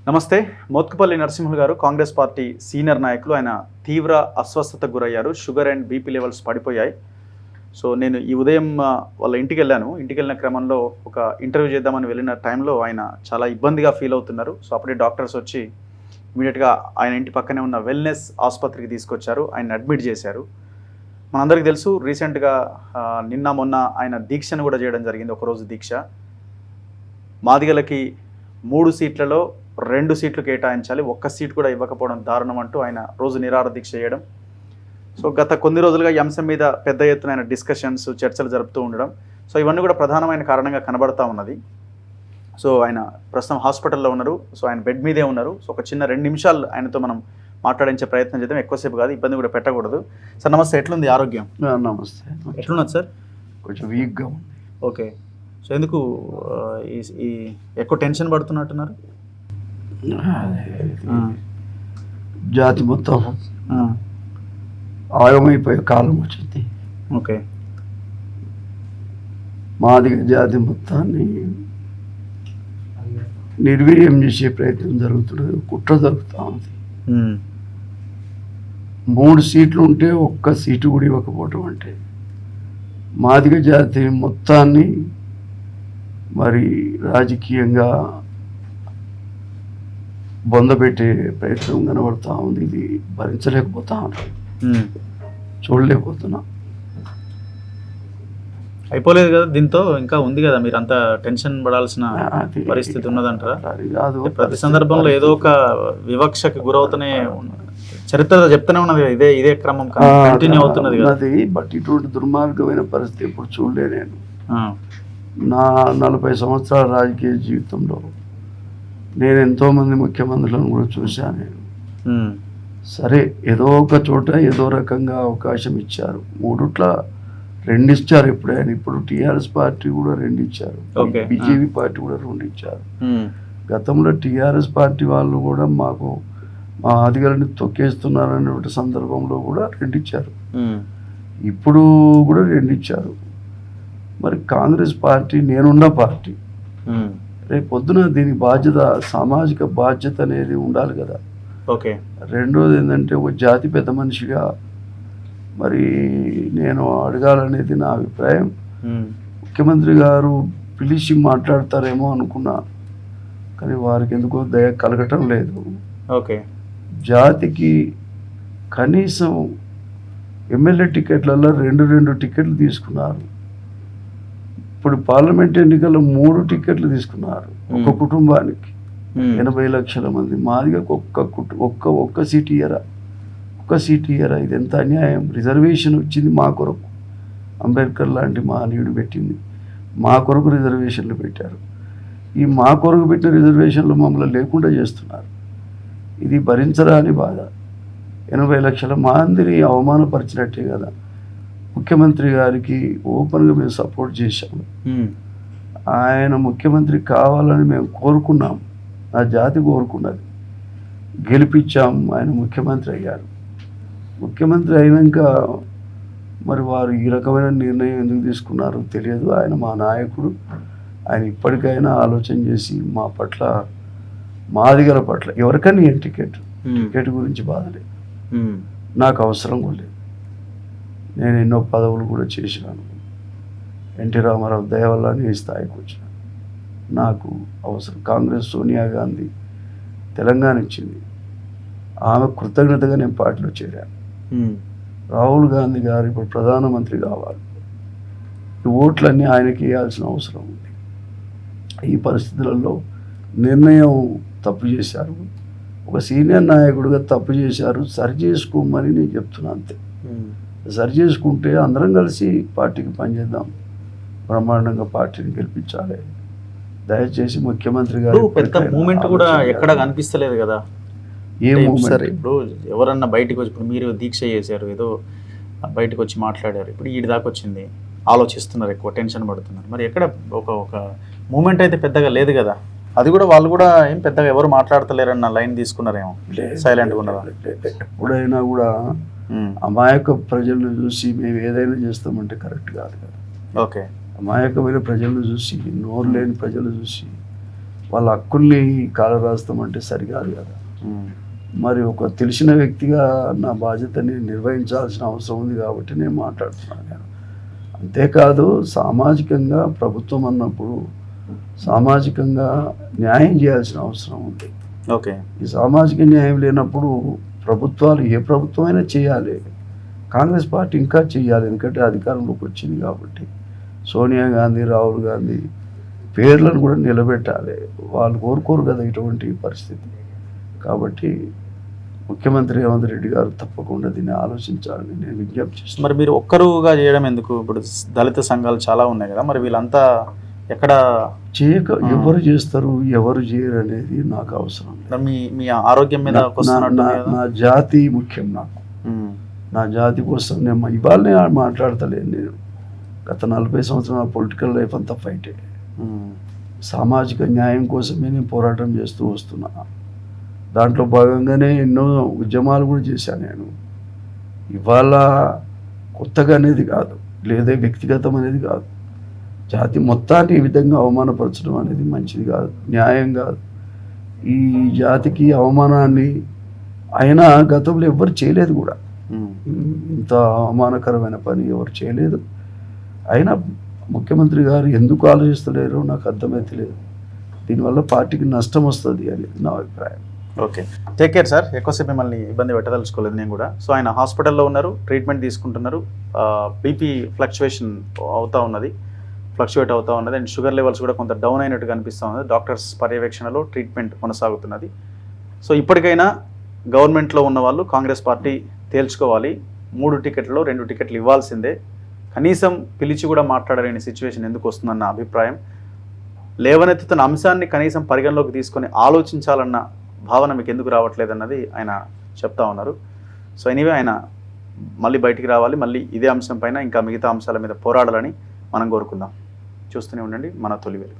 నమస్తే. మోత్కుపల్లి నరసింహులు గారు Congress party senior నాయకులు. ఆయన తీవ్ర అస్వస్థతకు గురయ్యారు. షుగర్ అండ్ బీపీ లెవెల్స్ పడిపోయాయి. సో నేను ఈ ఉదయం వాళ్ళ ఇంటికి వెళ్ళాను. ఇంటికి వెళ్ళిన క్రమంలో ఒక ఇంటర్వ్యూ చేద్దామని వెళ్ళిన టైంలో ఆయన చాలా ఇబ్బందిగా ఫీల్ అవుతున్నారు. సో అప్పుడే డాక్టర్స్ వచ్చి ఇమీడియట్గా ఆయన ఇంటి పక్కనే ఉన్న వెల్నెస్ ఆసుపత్రికి తీసుకొచ్చారు. ఆయన అడ్మిట్ చేశారు. మనందరికీ తెలుసు, రీసెంట్గా నిన్న మొన్న ఆయన దీక్షను కూడా చేయడం జరిగింది. ఒకరోజు దీక్ష. మాదిగలకి 3 సీట్లలో 2 సీట్లు కేటాయించాలి, ఒక్క సీట్ కూడా ఇవ్వకపోవడం దారుణం అంటూ ఆయన రోజు నిరాహార దీక్ష చేయడం. సో గత కొన్ని రోజులుగా ఈ అంశం మీద పెద్ద ఎత్తున ఆయన డిస్కషన్స్, చర్చలు జరుపుతూ ఉండడం. సో ఇవన్నీ కూడా ప్రధానమైన కారణంగా కనబడతా ఉన్నది. సో ఆయన ప్రస్తుతం హాస్పిటల్లో ఉన్నారు. సో ఆయన బెడ్ మీదే ఉన్నారు. సో ఒక చిన్న 2 నిమిషాలు ఆయనతో మనం మాట్లాడించే ప్రయత్నం చేద్దాం. ఎక్కువసేపు కాదు, ఇబ్బంది కూడా పెట్టకూడదు. సార్ నమస్తే, ఎట్లుంది ఆరోగ్యం? నమస్తే. ఎట్లున్నది సార్? కొంచెం వీక్గా ఉంది. ఓకే. సో ఎందుకు ఈ ఎక్కువ టెన్షన్ పడుతున్నట్టున్నారు? జాతి మొత్తం ఆగమైపోయే కాలం వచ్చింది. ఓకే. మాదిగ జాతి మొత్తాన్ని నిర్వీర్యం చేసే ప్రయత్నం జరుగుతున్నది, కుట్ర జరుగుతూ ఉంది. 3 సీట్లు ఉంటే ఒక్క సీటు కూడా ఇవ్వకపోవటం అంటే మాదిగ జాతి మొత్తాన్ని మరి రాజకీయంగా బొందబెట్టే ప్రయత్నం కనబడుతూ ఉంది. ఇది భరించలేకపోతా ఉన్నాం, చూడలేకపోతున్నా. అయిపోలేదు కదా దీంతో, ఇంకా ఉంది కదా, మీరు అంత టెన్షన్ పడాల్సిన పరిస్థితి ఉన్నదంటారా? అది కాదు, ప్రతి సందర్భంలో ఏదో ఒక వివక్షకు గురవుతూనే చరిత్ర చెప్తూనే ఉన్నది. ఇదే క్రమం కంటిన్యూ అవుతున్నది కదా. బట్ ఇటువంటి దుర్మార్గమైన పరిస్థితి ఎప్పుడు చూడలే నేను. నా 40 సంవత్సరాల రాజకీయ జీవితంలో నేను ఎంతోమంది ముఖ్యమంత్రులను కూడా చూశాను నేను. సరే, ఏదో ఒక చోట ఏదో రకంగా అవకాశం ఇచ్చారు. 3 2 ఇచ్చారు ఎప్పుడైనా. ఇప్పుడు టీఆర్ఎస్ పార్టీ కూడా 2 ఇచ్చారు, బీజేపీ పార్టీ కూడా 2 ఇచ్చారు. గతంలో టీఆర్ఎస్ పార్టీ వాళ్ళు కూడా మాకు మా అధికారులను తొక్కేస్తున్నారనే సందర్భంలో కూడా 2 ఇచ్చారు. ఇప్పుడు కూడా 2 ఇచ్చారు. మరి కాంగ్రెస్ పార్టీ నేనున్న పార్టీ. రేపు పొద్దున దీని బాధ్యత, సామాజిక బాధ్యత అనేది ఉండాలి కదా. ఓకే. రెండోది ఏంటంటే, ఒక జాతి పెద్ద మనిషిగా మరి నేను అడగాలనేది నా అభిప్రాయం. ముఖ్యమంత్రి గారు పిలిచి మాట్లాడతారేమో అనుకున్నా, కానీ వారికి ఎందుకో దయ కలగటం లేదు. ఓకే. జాతికి కనీసం ఎమ్మెల్యే టికెట్లలో 2 టికెట్లు తీసుకున్నారు. ఇప్పుడు పార్లమెంట్ ఎన్నికల్లో 3 టికెట్లు తీసుకున్నారు ఒక కుటుంబానికి. 80 లక్షల మంది మాదిగకు ఒక్క సీట్ ఇయ్యరా? ఒక్క సీట్ ఇయ్యరా? ఇది ఎంత అన్యాయం. రిజర్వేషన్ వచ్చింది మా కొరకు, అంబేద్కర్ లాంటి మహనీయుడు పెట్టింది. మా కొరకు రిజర్వేషన్లు పెట్టారు. ఈ మా కొరకు పెట్టిన రిజర్వేషన్లు మమ్మల్ని లేకుండా చేస్తున్నారు. ఇది భరించరాని బాధ. 80 లక్షల మందిని అవమానపరిచినట్టే కదా. ముఖ్యమంత్రి గారికి ఓపెన్గా మేము సపోర్ట్ చేశాము. ఆయన ముఖ్యమంత్రి కావాలని మేము కోరుకున్నాం, నా జాతి కోరుకున్నది, గెలిపించాము. ఆయన ముఖ్యమంత్రి అయ్యారు. ముఖ్యమంత్రి అయినాక మరి వారు ఈ రకమైన నిర్ణయం ఎందుకు తీసుకున్నారో తెలియదు. ఆయన మా నాయకుడు. ఆయన ఇప్పటికైనా ఆలోచన చేసి మా పట్ల, మాదిగల పట్ల ఎవరికైనా టికెట్ గురించి బాధలేదు, నాకు అవసరం కూడా లేదు. నేను ఎన్నో పదవులు కూడా చేసినాను. ఎన్టీ రామారావు దయ వల్ల ఈ స్థాయికి వచ్చినాను. నాకు అవసరం. కాంగ్రెస్ సోనియా గాంధీ తెలంగాణ ఇచ్చింది, ఆమె కృతజ్ఞతగా నేను పార్టీలో చేరాను. రాహుల్ గాంధీ గారు ఇప్పుడు ప్రధానమంత్రి కావాలి. ఈ ఓట్లన్నీ ఆయనకి వేయాల్సిన అవసరం ఉంది. ఈ పరిస్థితులలో నిర్ణయం తప్పు చేశారు. ఒక సీనియర్ నాయకుడిగా తప్పు చేశారు, సరి చేసుకోమని నేను చెప్తున్నా అంతే. సరి చేసుకుంటే అందరం కలిసి పార్టీకి పనిచేద్దాం, బ్రహ్మాండంగా పార్టీని గెలిపించాలి. దయచేసి ముఖ్యమంత్రి గారు పెద్ద మూమెంట్ కూడా ఎక్కడ కనిపిస్తలేదు కదా. ఏ మూమెంట్? ఇప్పుడు ఎవరన్నా బయటకు వచ్చి, ఇప్పుడు మీరు దీక్ష చేశారు, ఏదో బయటకు వచ్చి మాట్లాడారు, ఇప్పుడు ఈ దాకా వచ్చింది, ఆలోచిస్తున్నారు, ఎక్కువ టెన్షన్ పడుతున్నారు. మరి ఎక్కడ ఒక మూమెంట్ అయితే పెద్దగా లేదు కదా. అది కూడా వాళ్ళు కూడా ఏం పెద్దగా ఎవరు మాట్లాడతలేరన్న లైన్ తీసుకున్నారేమో, సైలెంట్గా ఉన్నారు. ఎప్పుడైనా కూడా అమాయక ప్రజలను చూసి మేము ఏదైనా చేస్తామంటే కరెక్ట్ కాదు కదా. ఓకే. అమాయకమైన ప్రజలను చూసి, నోరు లేని ప్రజలు చూసి వాళ్ళ హక్కుల్ని కాలరాస్తామంటే సరికాదు కదా. మరి ఒక తెలిసిన వ్యక్తిగా నా బాధ్యతని నిర్వహించాల్సిన అవసరం ఉంది కాబట్టి నేను మాట్లాడుతున్నాను. నేను అంతేకాదు, సామాజికంగా ప్రభుత్వం అన్నప్పుడు సామాజికంగా న్యాయం చేయాల్సిన అవసరం ఉంది. ఓకే. ఈ సామాజిక న్యాయం లేనప్పుడు ప్రభుత్వాలు ఏ ప్రభుత్వం అయినా చేయాలి, కాంగ్రెస్ పార్టీ ఇంకా చేయాలి, ఎందుకంటే అధికారంలోకి వచ్చింది కాబట్టి. సోనియా గాంధీ, రాహుల్ గాంధీ పేర్లను కూడా నిలబెట్టాలి. వాళ్ళు కోరుకోరు కదా ఇటువంటి పరిస్థితి. కాబట్టి ముఖ్యమంత్రి రేవంత్ రెడ్డి గారు తప్పకుండా దీన్ని ఆలోచించాలని నేను విజ్ఞప్తి చేస్తున్నాను. మరి మీరు ఒక్కరుగా చేయడం ఎందుకు? ఇప్పుడు దళిత సంఘాలు చాలా ఉన్నాయి కదా, మరి వీళ్ళంతా ఎక్కడ ఎవరు చేస్తారు ఎవరు చేయరు అనేది నాకు అవసరం లేదు. మీ మీ ఆరోగ్యం మీద నా జాతి ముఖ్యం నాకు. నా జాతి కోసం నేను ఇవాళనే మాట్లాడతలేను. నేను గత 40 సంవత్సరాల పొలిటికల్ లైఫ్ అంతా ఫైటే. సామాజిక న్యాయం కోసమే నేను పోరాటం చేస్తూ వస్తున్నా. దాంట్లో భాగంగానే ఎన్నో ఉద్యమాలు కూడా చేశాను నేను. ఇవాళ కొత్తగా అనేది కాదు, లేదా వ్యక్తిగతం అనేది కాదు. జాతి మొత్తాన్ని ఈ విధంగా అవమానపరచడం అనేది మంచిది కాదు, న్యాయం కాదు. ఈ జాతికి అవమానాన్ని అయినా గతంలో ఎవరు చేయలేదు కూడా. ఇంత అవమానకరమైన పని ఎవరు చేయలేదు. అయినా ముఖ్యమంత్రి గారు ఎందుకు ఆలోచిస్తలేరో నాకు అర్థమైతలేదు. దీనివల్ల పార్టీకి నష్టం వస్తుంది అని నా అభిప్రాయం. Okay, take care sir. ఎక్కువసేపు మిమ్మల్ని ఇబ్బంది పెట్టదలుచుకోలేదు నేను కూడా. సో ఆయన హాస్పిటల్లో ఉన్నారు, ట్రీట్మెంట్ తీసుకుంటున్నారు. బీపీ ఫ్లక్చువేట్ అవుతూ ఉన్నది అండ్ షుగర్ లెవెల్స్ కూడా కొంత డౌన్ అయినట్టు కనిపిస్తూ ఉన్నది. డాక్టర్స్ పర్యవేక్షణలో ట్రీట్మెంట్ కొనసాగుతున్నది. సో ఇప్పటికైనా గవర్నమెంట్లో ఉన్న వాళ్ళు కాంగ్రెస్ పార్టీ తేల్చుకోవాలి. 3 టికెట్లో 2 టికెట్లు ఇవ్వాల్సిందే. కనీసం పిలిచి కూడా మాట్లాడలేని సిచ్యువేషన్ ఎందుకు వస్తుందన్న అభిప్రాయం. లేవనెత్తుతున్న అంశాన్ని కనీసం పరిగణలోకి తీసుకొని ఆలోచించాలన్న భావన మీకు ఎందుకు రావట్లేదన్నది ఆయన చెప్తా ఉన్నారు. సో ఎనీవే ఆయన మళ్ళీ బయటికి రావాలి, మళ్ళీ ఇదే అంశం పైన ఇంకా మిగతా అంశాల మీద పోరాడాలని మనం కోరుకుందాం. చూస్తూనే ఉండండి మన తొలి వెలుగు.